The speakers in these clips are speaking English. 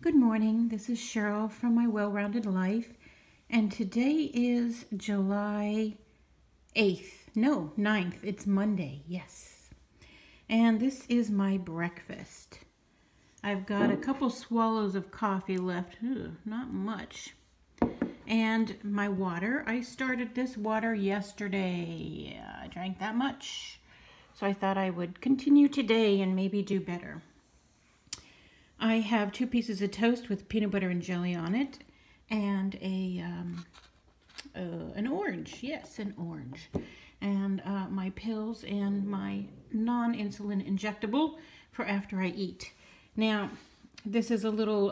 Good morning, this is Cheryl from My Well-Rounded Life, and today is July 8th. No, 9th. It's Monday, yes. And this is my breakfast. I've got a couple swallows of coffee left. Not much. And my water. I started this water yesterday. I drank that much. So I thought I would continue today and maybe do better. I have 2 pieces of toast with peanut butter and jelly on it, and an orange. Yes, an orange. And my pills and my non-insulin injectable for after I eat. Now, this is a little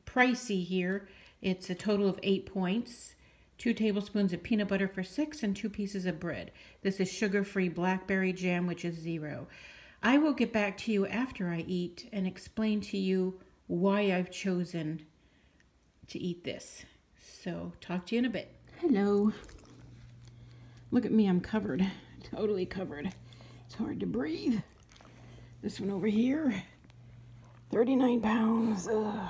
pricey here. It's a total of 8 points. 2 tablespoons of peanut butter for 6 and 2 pieces of bread. This is sugar-free blackberry jam, which is 0. I will get back to you after I eat and explain to you why I've chosen to eat this. So, talk to you in a bit. Hello. Look at me, I'm covered. Totally covered. It's hard to breathe. This one over here, 39 pounds. Ugh.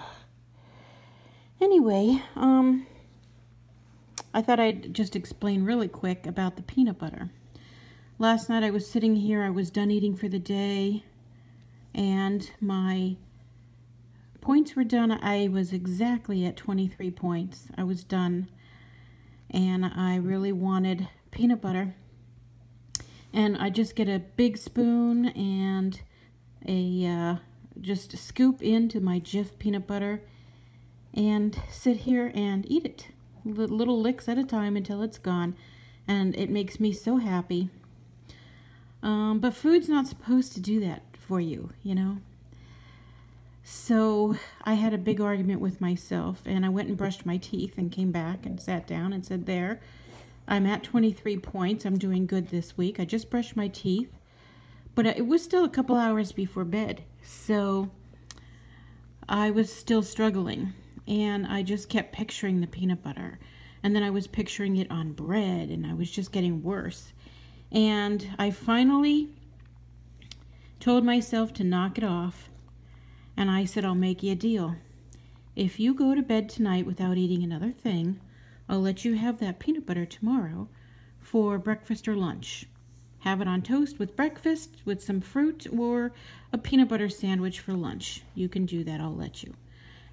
Anyway, I thought I'd just explain really quick about the peanut butter. Last night I was sitting here, I was done eating for the day, and my points were done. I was exactly at 23 points. I was done, and I really wanted peanut butter. And I just get a big spoon and just scoop into my Jif peanut butter and sit here and eat it. Little licks at a time until it's gone, and it makes me so happy. But food's not supposed to do that for you, you know. So I had a big argument with myself, and I went and brushed my teeth and came back and sat down and said, there, I'm at 23 points. I'm doing good this week. I just brushed my teeth, but it was still a couple hours before bed. So I was still struggling, and I just kept picturing the peanut butter. And then I was picturing it on bread, and I was just getting worse. And I finally told myself to knock it off, and I said, I'll make you a deal. If you go to bed tonight without eating another thing, I'll let you have that peanut butter tomorrow for breakfast or lunch. Have it on toast with breakfast, with some fruit, or a peanut butter sandwich for lunch. You can do that, I'll let you.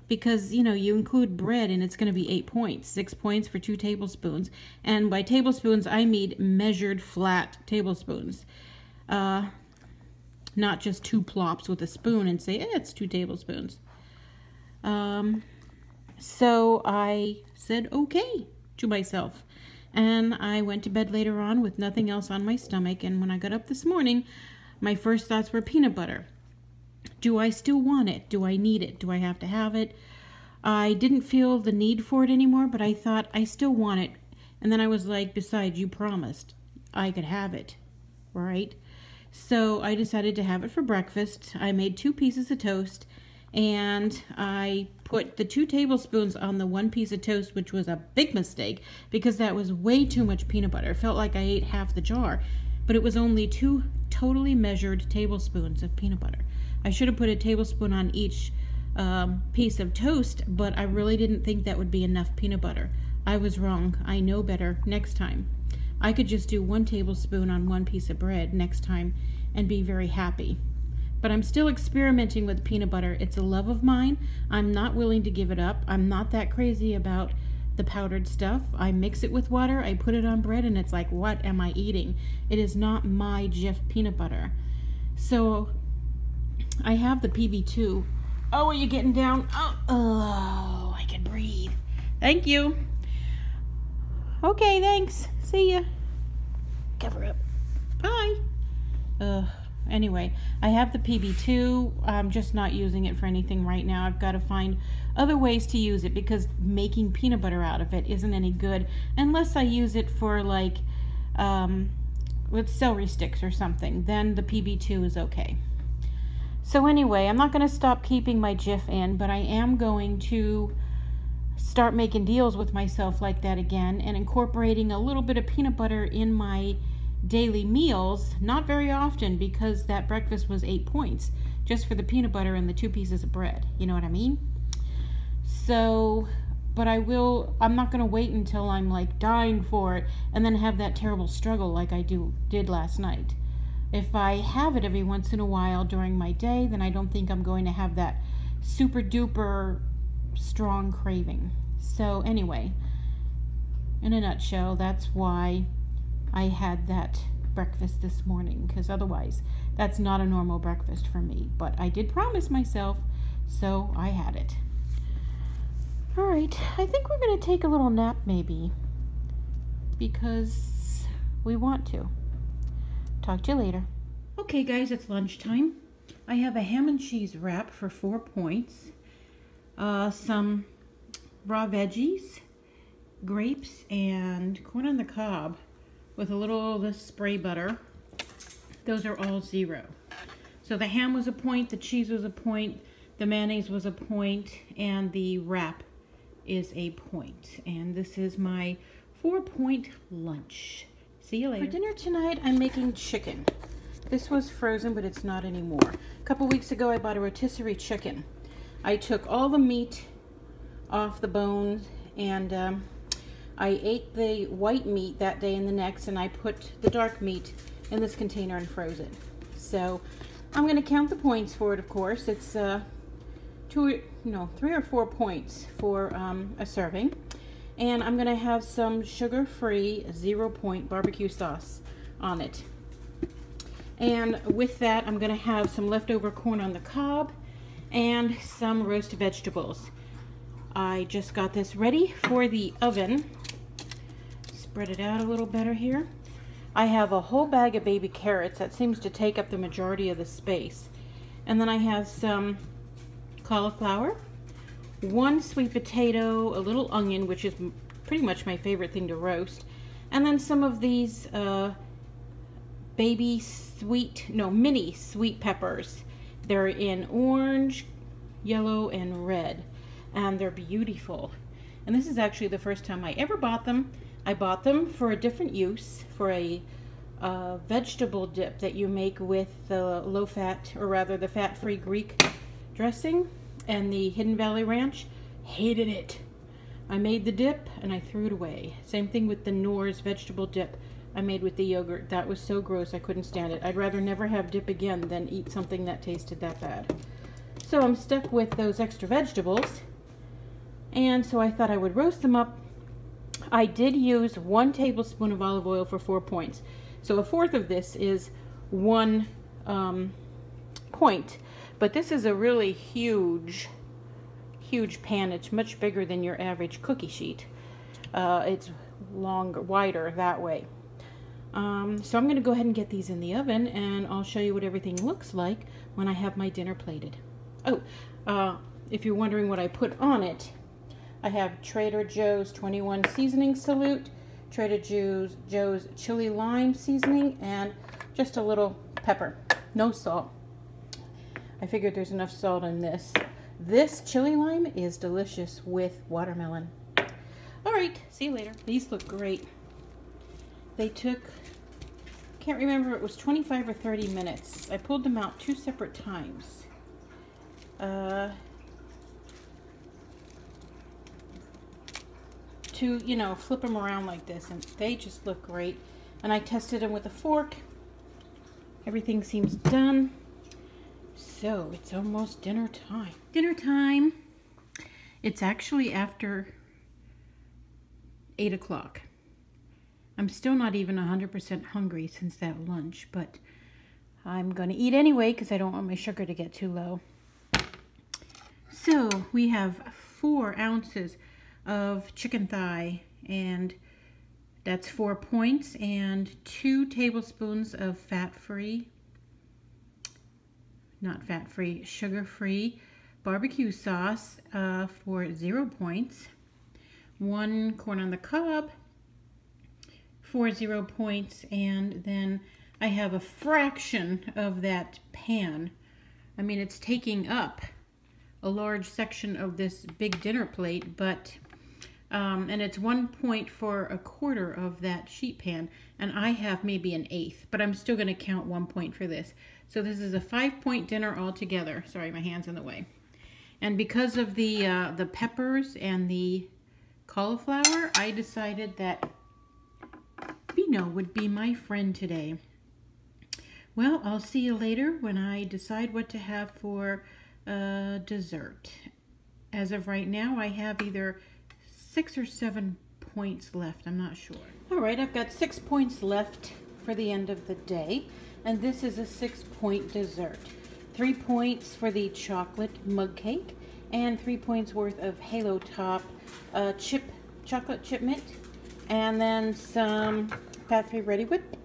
Because, you know, you include bread and it's going to be 8 points. 6 points for 2 tablespoons. And by tablespoons, I mean measured flat tablespoons. Not just 2 plops with a spoon and say, it's 2 tablespoons. So I said okay to myself. And I went to bed later on with nothing else on my stomach. And when I got up this morning, my first thoughts were peanut butter. Do I still want it? Do I need it? Do I have to have it? I didn't feel the need for it anymore, but I thought I still want it. And then I was like, besides, you promised I could have it, right? So I decided to have it for breakfast. I made 2 pieces of toast, and I put the 2 tablespoons on the 1 piece of toast, which was a big mistake because that was way too much peanut butter. It felt like I ate half the jar, but it was only 2 totally measured tablespoons of peanut butter. I should have put a tablespoon on each piece of toast, but I really didn't think that would be enough peanut butter. I was wrong. I know better next time. I could just do 1 tablespoon on 1 piece of bread next time and be very happy. But I'm still experimenting with peanut butter. It's a love of mine. I'm not willing to give it up. I'm not that crazy about the powdered stuff. I mix it with water, I put it on bread, and it's like, what am I eating? It is not my Jif peanut butter. So I have the PB2. Oh, are you getting down? Oh, I can breathe. Thank you. Okay, thanks. See ya. Cover up. Bye. Anyway, I have the PB2. I'm just not using it for anything right now. I've got to find other ways to use it because making peanut butter out of it isn't any good unless I use it for like with celery sticks or something. Then the PB2 is okay. So anyway, I'm not going to stop keeping my Jif in, but I am going to start making deals with myself like that again and incorporating a little bit of peanut butter in my daily meals, not very often because that breakfast was 8 points. just for the peanut butter and the 2 pieces of bread. You know what I mean? So, but I'm not going to wait until I'm like dying for it and then have that terrible struggle like I did last night. If I have it every once in a while during my day, then I don't think I'm going to have that super duper strong craving. So anyway, in a nutshell, that's why I had that breakfast this morning, because otherwise that's not a normal breakfast for me. But I did promise myself, so I had it. All right, I think we're going to take a little nap maybe, because we want to. Talk to you later. Okay guys, it's lunchtime. I have a ham and cheese wrap for 4 points, some raw veggies, grapes, and corn on the cob with a little of this spray butter. Those are all 0. So the ham was a point, the cheese was a point, the mayonnaise was a point, and the wrap is a point. And this is my 4-point lunch. See you later. For dinner tonight, I'm making chicken. This was frozen, but it's not anymore. A couple weeks ago, I bought a rotisserie chicken. I took all the meat off the bones, and I ate the white meat that day and the next, and I put the dark meat in this container and froze it. So I'm going to count the points for it, of course. It's 3 or 4 points for a serving. And I'm going to have some sugar-free 0-point barbecue sauce on it. And with that, I'm going to have some leftover corn on the cob and some roast vegetables. I just got this ready for the oven. Spread it out a little better here. I have a whole bag of baby carrots. That seems to take up the majority of the space. And then I have some cauliflower, 1 sweet potato, a little onion, which is pretty much my favorite thing to roast, and then some of these mini sweet peppers. They're in orange, yellow, and red, and they're beautiful. And this is actually the first time I ever bought them. I bought them for a different use, for a vegetable dip that you make with the low-fat, or rather the fat-free Greek dressing and the Hidden Valley Ranch. Hated it. I made the dip and I threw it away. Same thing with the Knorr's vegetable dip I made with the yogurt. That was so gross, I couldn't stand it. I'd rather never have dip again than eat something that tasted that bad. So I'm stuck with those extra vegetables, and so I thought I would roast them up. I did use 1 tablespoon of olive oil for 4 points. So 1/4 of this is 1 point. But this is a really huge pan. It's much bigger than your average cookie sheet. It's longer, wider that way. So I'm going to go ahead and get these in the oven, and I'll show you what everything looks like when I have my dinner plated. Oh, if you're wondering what I put on it, I have Trader Joe's 21 seasoning salute, Trader Joe's chili lime seasoning, and just a little pepper. No salt. I figured there's enough salt in this. This chili lime is delicious with watermelon. All right, see you later. These look great. They took, can't remember, it was 25 or 30 minutes. I pulled them out 2 separate times. To, you know, flip them around like this, and they just look great. And I tested them with a fork. Everything seems done. So it's almost dinner time. Dinner time. It's actually after 8 o'clock. I'm still not even 100% hungry since that lunch, but I'm going to eat anyway because I don't want my sugar to get too low. So we have 4 ounces of chicken thigh, and that's 4 points, and 2 tablespoons of fat-free, not fat-free, sugar-free barbecue sauce for 0 points, 1 corn on the cob for 0 points, and then I have a fraction of that pan. I mean, it's taking up a large section of this big dinner plate, but And it's 1 point for a quarter of that sheet pan, and I have maybe an eighth, but I'm still going to count 1 point for this. So this is a 5-point dinner altogether. Sorry, my hand's in the way. And because of the peppers and the cauliflower, I decided that Beano would be my friend today. Well, I'll see you later when I decide what to have for dessert. As of right now, I have either 6 or 7 points left. I'm not sure. All right, I've got 6 points left for the end of the day, and this is a 6-point dessert. 3 points for the chocolate mug cake, and 3 points worth of Halo Top chocolate chip mint, and then some fat-free Ready Whip,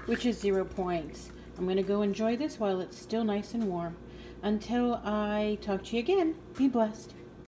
which is 0 points. I'm going to go enjoy this while it's still nice and warm. Until I talk to you again, be blessed.